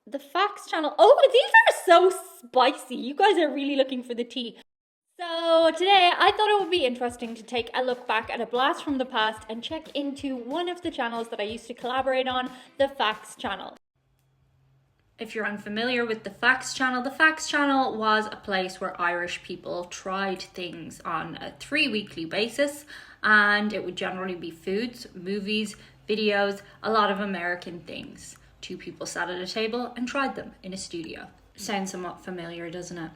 The facts channel. Oh, these are so spicy. You guys are really looking for the tea. So today I thought it would be interesting to take a look back at a blast from the past and check into one of the channels that I used to collaborate on, the Facts channel. If you're unfamiliar with the Facts channel was a place where Irish people tried things on a 3-weekly basis, and it would generally be foods, movies, videos, a lot of American things. 2 people sat at a table and tried them in a studio. Sounds somewhat familiar, doesn't it?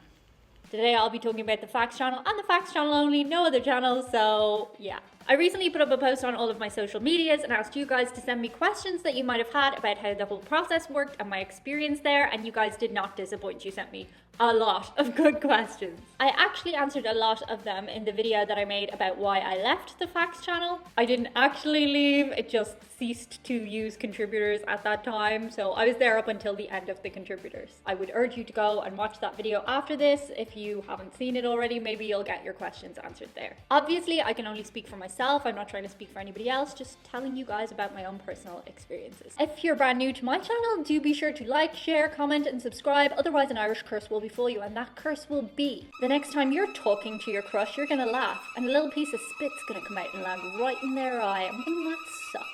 Today I'll be talking about the Facts channel and the Facts channel only, no other channels, so yeah. I recently put up a post on all of my social medias and asked you guys to send me questions that you might have had about how the whole process worked and my experience there, and you guys did not disappoint. You sent me a lot of good questions. I actually answered a lot of them in the video that I made about why I left the Facts channel. I didn't actually leave, it just ceased to use contributors at that time, so I was there up until the end of the contributors. I would urge you to go and watch that video after this. If you haven't seen it already, maybe you'll get your questions answered there. Obviously, I can only speak for myself. I'm not trying to speak for anybody else, just telling you guys about my own personal experiences. If you're brand new to my channel, do be sure to like, share, comment, and subscribe. Otherwise, an Irish curse will befall you, and that curse will be the next time you're talking to your crush, you're gonna laugh, and a little piece of spit's gonna come out and land right in their eye, and wouldn't that suck?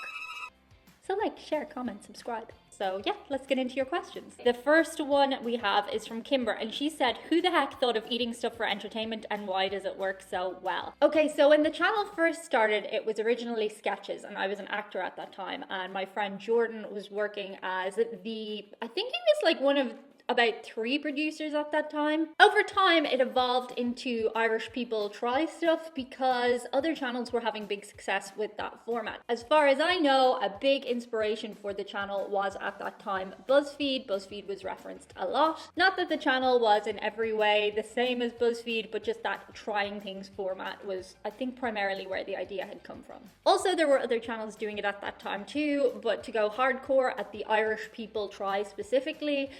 So like, share, comment, subscribe. So yeah, let's get into your questions. The first one we have is from Kimber, and she said, who the heck thought of eating stuff for entertainment and why does it work so well? Okay, so when the channel first started, it was originally sketches, and I was an actor at that time, and my friend Jordan was working as I think he was like one of about 3 producers at that time. Over time, it evolved into Irish People Try Stuff because other channels were having big success with that format. As far as I know, a big inspiration for the channel was at that time BuzzFeed. BuzzFeed was referenced a lot. Not that the channel was in every way the same as BuzzFeed, but just that trying things format was, I think, primarily where the idea had come from. Also, there were other channels doing it at that time too, but to go hardcore at the Irish People Try specifically,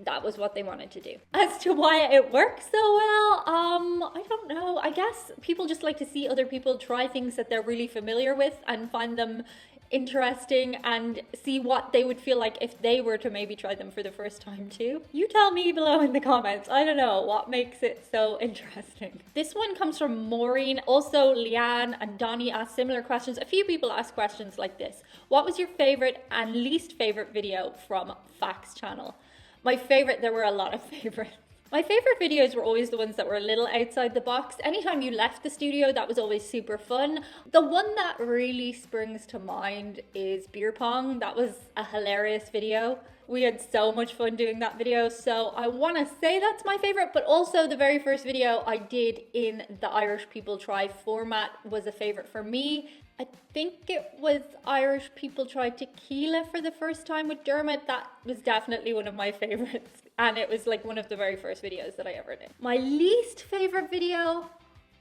that was what they wanted to do. As to why it works so well, I don't know. I guess people just like to see other people try things that they're really familiar with and find them interesting and see what they would feel like if they were to maybe try them for the first time too. You tell me below in the comments. I don't know what makes it so interesting. This one comes from Maureen. Also, Leanne and Donnie asked similar questions. A few people asked questions like this. What was your favorite and least favorite video from Facts channel? My favorite, there were a lot of favorites. My favorite videos were always the ones that were a little outside the box. Anytime you left the studio, that was always super fun. The one that really springs to mind is beer pong. That was a hilarious video. We had so much fun doing that video, so I want to say that's my favorite, but also the very first video I did in the Irish People Try format was a favorite for me. I think it was Irish People Try Tequila for the first time with Dermot. That was definitely one of my favorites, and it was like one of the very first videos that I ever did. My least favorite video,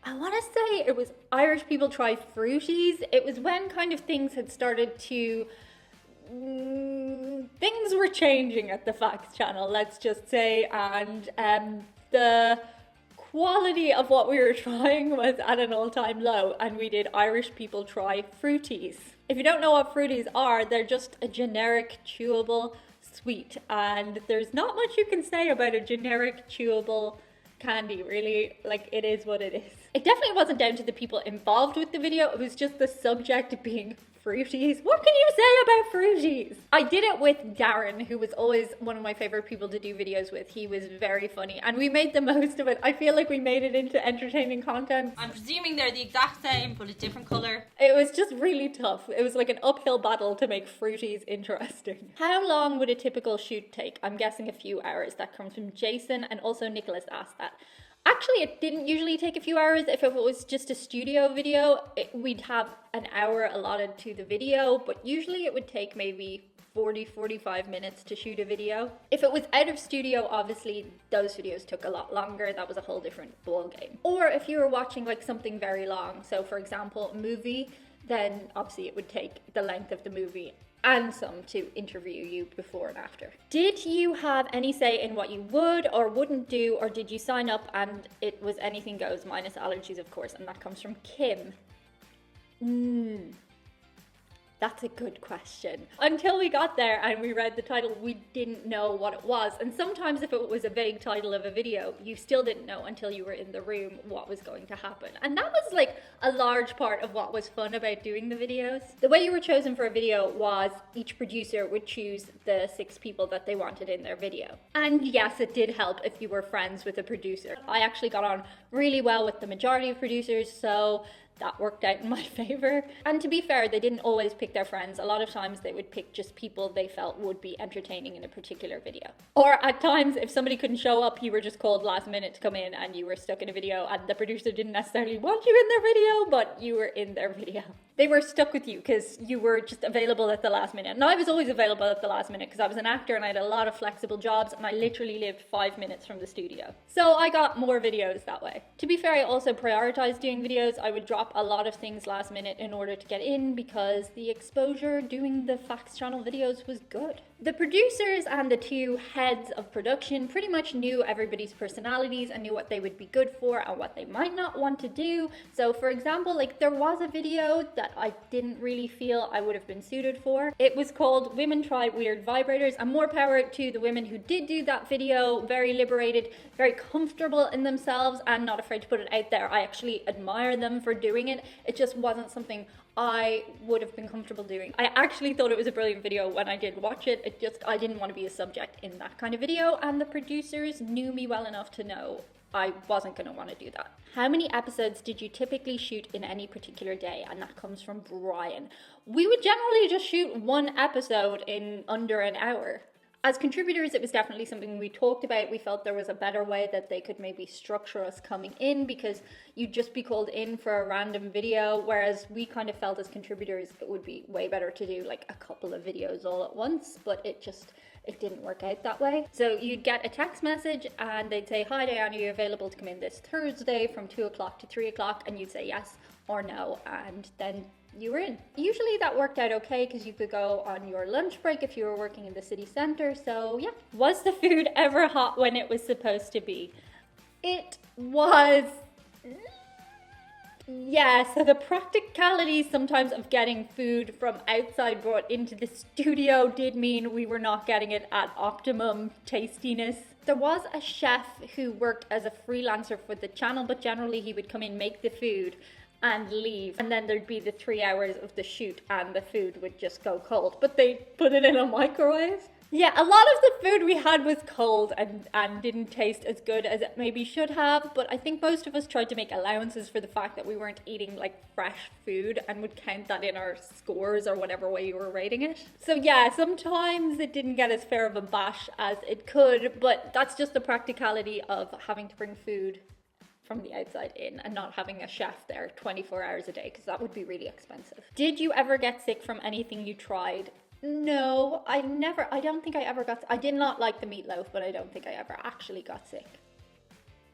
I want to say it was Irish People Try Fruities. It was when kind of things had started to things were changing at the Facts channel, let's just say, and the quality of what we were trying was at an all-time low, and we did Irish People Try Fruities. If you don't know what Fruities are, they're just a generic chewable sweet, and there's not much you can say about a generic chewable candy, really. Like, it is what it is. It definitely wasn't down to the people involved with the video, it was just the subject being Fruities. What can you say about Fruities? I did it with Darren, who was always one of my favorite people to do videos with. He was very funny and we made the most of it. I feel like we made it into entertaining content. I'm presuming they're the exact same but a different colour. It was just really tough. It was like an uphill battle to make Fruities interesting. How long would a typical shoot take? I'm guessing a few hours. That comes from Jason, and also Nicholas asked that. Actually, it didn't usually take a few hours. If it was just a studio video, we'd have an hour allotted to the video, but usually it would take maybe 40-45 minutes to shoot a video. If it was out of studio, obviously those videos took a lot longer. That was a whole different ball game. Or if you were watching like something very long, so for example, a movie, then obviously it would take the length of the movie and some to interview you before and after. Did you have any say in what you would or wouldn't do, or did you sign up and it was anything goes, minus allergies of course? And that comes from Kim. That's a good question. Until we got there and we read the title, we didn't know what it was. And sometimes if it was a vague title of a video, you still didn't know until you were in the room what was going to happen. And that was like a large part of what was fun about doing the videos. The way you were chosen for a video was each producer would choose the 6 people that they wanted in their video. And yes, it did help if you were friends with a producer. I actually got on really well with the majority of producers, so that worked out in my favor. And to be fair, they didn't always pick their friends. A lot of times they would pick just people they felt would be entertaining in a particular video. Or at times, if somebody couldn't show up, you were just called last minute to come in and you were stuck in a video and the producer didn't necessarily want you in their video, but you were in their video. They were stuck with you because you were just available at the last minute. And I was always available at the last minute because I was an actor and I had a lot of flexible jobs and I literally lived 5 minutes from the studio. So I got more videos that way. To be fair, I also prioritized doing videos. I would drop a lot of things last minute in order to get in because the exposure doing the Facts Channel videos was good. The producers and the 2 heads of production pretty much knew everybody's personalities and knew what they would be good for and what they might not want to do. So for example, like there was a video that I didn't really feel I would have been suited for. It was called Women Try Weird Vibrators, and more power to the women who did do that video. Very liberated, very comfortable in themselves and not afraid to put it out there. I actually admire them for doing it. It just wasn't something I would have been comfortable doing. I actually thought it was a brilliant video when I did watch it. I didn't want to be a subject in that kind of video, and the producers knew me well enough to know I wasn't going to want to do that. How many episodes did you typically shoot in any particular day? And that comes from Brian. We would generally just shoot 1 episode in under an hour. As contributors, it was definitely something we talked about. We felt there was a better way that they could maybe structure us coming in, because you'd just be called in for a random video, whereas we kind of felt as contributors it would be way better to do like a couple of videos all at once, but it didn't work out that way. So you'd get a text message and they'd say, "Hi Diana, are you available to come in this Thursday from 2 o'clock to 3 o'clock?" And you'd say yes or no, and then you were in. Usually that worked out okay because you could go on your lunch break if you were working in the city centre. So yeah. Was the food ever hot when it was supposed to be? It was. Yeah, so the practicalities sometimes of getting food from outside brought into the studio did mean we were not getting it at optimum tastiness. There was a chef who worked as a freelancer for the channel, but generally he would come in, make the food and leave, and then there'd be the 3 hours of the shoot and the food would just go cold, but they put it in a microwave. Yeah, a lot of the food we had was cold and didn't taste as good as it maybe should have, but I think most of us tried to make allowances for the fact that we weren't eating like fresh food and would count that in our scores or whatever way you were rating it. So yeah, sometimes it didn't get as fair of a bash as it could, but that's just the practicality of having to bring food from the outside in and not having a chef there 24 hours a day, because that would be really expensive. Did you ever get sick from anything you tried? No, I don't think I ever got, I did not like the meatloaf, but I don't think I ever actually got sick.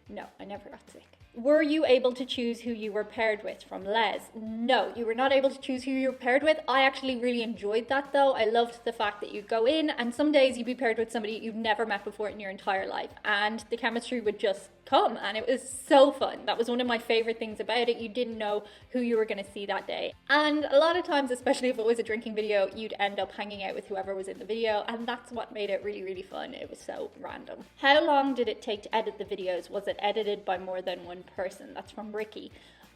No, I never got sick. Were you able to choose who you were paired with from Les? No, you were not able to choose who you were paired with. I actually really enjoyed that though. I loved the fact that you'd go in and some days you'd be paired with somebody you've never met before in your entire life, and the chemistry would just come, and it was so fun. That was one of my favorite things about it. You didn't know who you were going to see that day. And a lot of times, especially if it was a drinking video, you'd end up hanging out with whoever was in the video, and that's what made it really, really fun. It was so random. How long did it take to edit the videos? Was it edited by more than one person? That's from Ricky.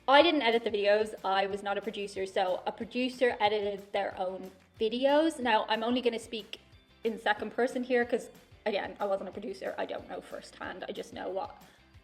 I didn't edit the videos. I was not a producer, so a producer edited their own videos. Now, I'm only going to speak in second person here because, again, I wasn't a producer. I don't know firsthand. I just know what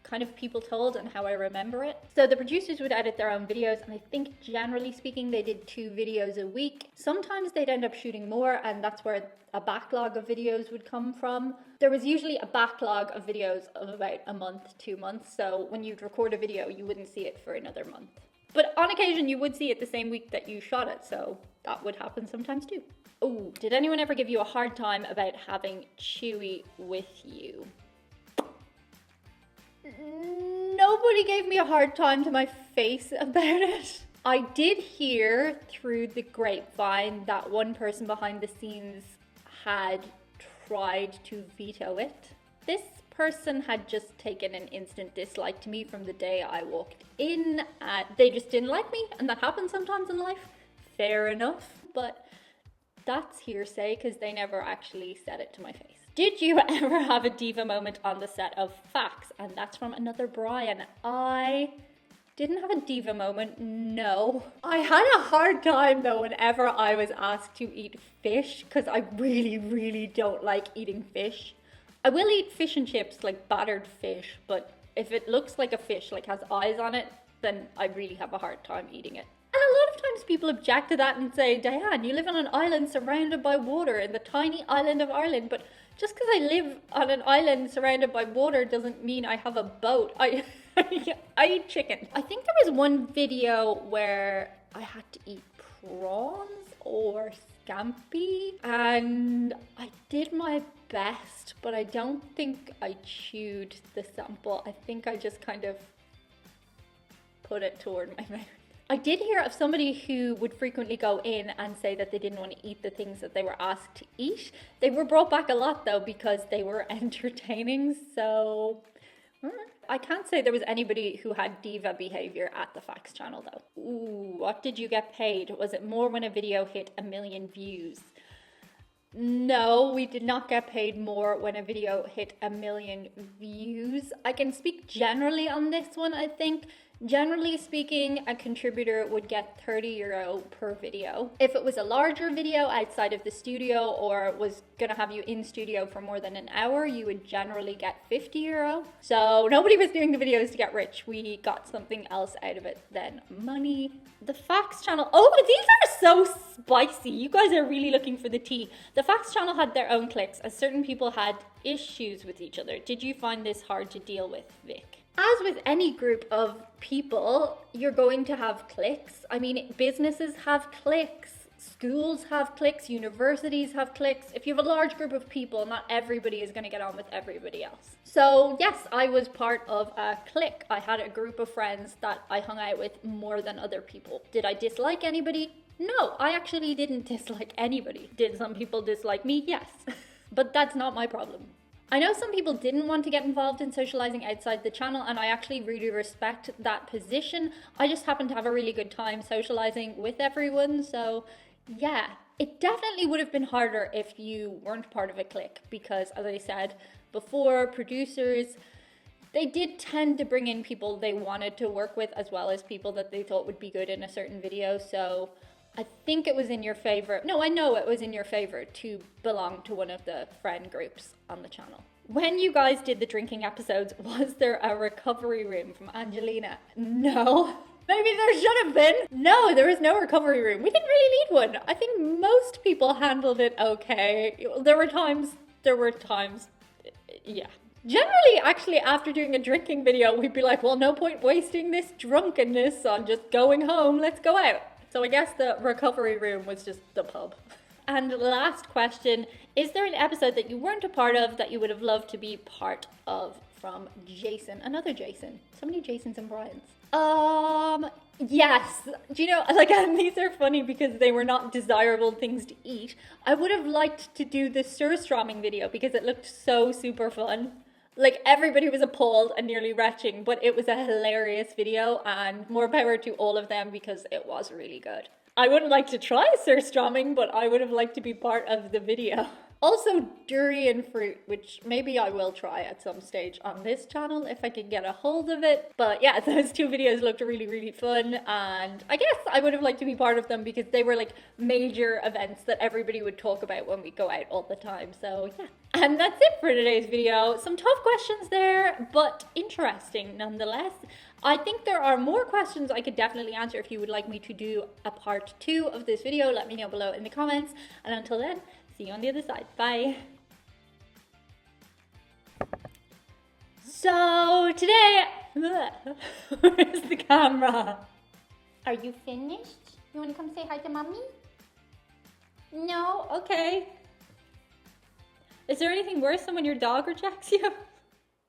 kind of people told and how I remember it. So the producers would edit their own videos, and I think generally speaking they did 2 videos a week. Sometimes they'd end up shooting more, and that's where a backlog of videos would come from. There was usually a backlog of videos of about a month, 2 months, so when you'd record a video you wouldn't see it for another month. But on occasion you would see it the same week that you shot it, so that would happen sometimes too. Oh, did anyone ever give you a hard time about having Chewy with you? Nobody gave me a hard time to my face about it. I did hear through the grapevine that one person behind the scenes had tried to veto it. This person had just taken an instant dislike to me from the day I walked in. They just didn't like me, and that happens sometimes in life. Fair enough. but that's hearsay because they never actually said it to my face. Did you ever have a diva moment on the set of Facts? And that's from another Brian. I didn't have a diva moment, no. I had a hard time though whenever I was asked to eat fish because I really don't like eating fish. I will eat fish and chips, like battered fish, but if it looks like a fish, like has eyes on it, then I really have a hard time eating it. And a lot of times people object to that and say, Diane, you live on an island surrounded by water in the tiny island of Ireland, but just because I live on an island surrounded by water doesn't mean I have a boat. I eat chicken. I think there was one video where I had to eat prawns or scampi, and I did my best, but I don't think I chewed the sample. I think I just kind of put it toward my mouth. I did hear of somebody who would frequently go in and say that they didn't want to eat the things that they were asked to eat. They were brought back a lot though because they were entertaining, so I can't say there was anybody who had diva behavior at the Facts channel though. Ooh, what did you get paid? Was it more when a video hit 1 million views? No, we did not get paid more when a video hit 1 million views. I can speak generally on this one, I think. Generally speaking, a contributor would get €30 per video. If it was a larger video outside of the studio or was gonna have you in studio for more than an hour, you would generally get €50. So nobody was doing the videos to get rich. We got something else out of it than money. The Facts channel, oh, these are so spicy. You guys are really looking for the tea. The Facts channel had their own cliques as certain people had issues with each other. Did you find this hard to deal with, Vic? As with any group of people, you're going to have cliques. I mean, businesses have cliques, schools have cliques, universities have cliques. If you have a large group of people, not everybody is going to get on with everybody else. So yes, I was part of a clique. I had a group of friends that I hung out with more than other people. Did I dislike anybody? No, I actually didn't dislike anybody. Did some people dislike me? Yes. But that's not my problem. I know some people didn't want to get involved in socializing outside the channel, and I actually really respect that position. I just happen to have a really good time socializing with everyone, so yeah. It definitely would have been harder if you weren't part of a clique, because as I said before, producers, they did tend to bring in people they wanted to work with as well as people that they thought would be good in a certain video, so I think it was in your favor. No, I know it was in your favor to belong to one of the friend groups on the channel. When you guys did the drinking episodes, was there a recovery room from Angelina? No. Maybe there should have been. No, there was no recovery room. We didn't really need one. I think most people handled it okay. There were times, yeah. Generally, actually, after doing a drinking video, we'd be like, well, no point wasting this drunkenness on just going home. Let's go out. So I guess the recovery room was just the pub. And last question, is there an episode that you weren't a part of that you would have loved to be part of? From Jason, another Jason. So many Jasons and Brians. Yes. Do you know, like, and these are funny because they were not desirable things to eat. I would have liked to do the surströmming video because it looked so super fun. Like, everybody was appalled and nearly retching, but it was a hilarious video, and more power to all of them because it was really good. I wouldn't like to try surströmming, but I would have liked to be part of the video. Also, durian fruit, which maybe I will try at some stage on this channel if I can get a hold of it. But yeah, those two videos looked really fun, and I guess I would have liked to be part of them because they were like major events that everybody would talk about when we go out all the time. So yeah. And that's it for today's video. Some tough questions there, but interesting nonetheless. I think there are more questions I could definitely answer. If you would like me to do a part 2 of this video, let me know below in the comments. And until then, see you on the other side. Bye. So today, where's the camera? Are you finished? You want to come say hi to mommy? No? Okay. Is there anything worse than when your dog rejects you?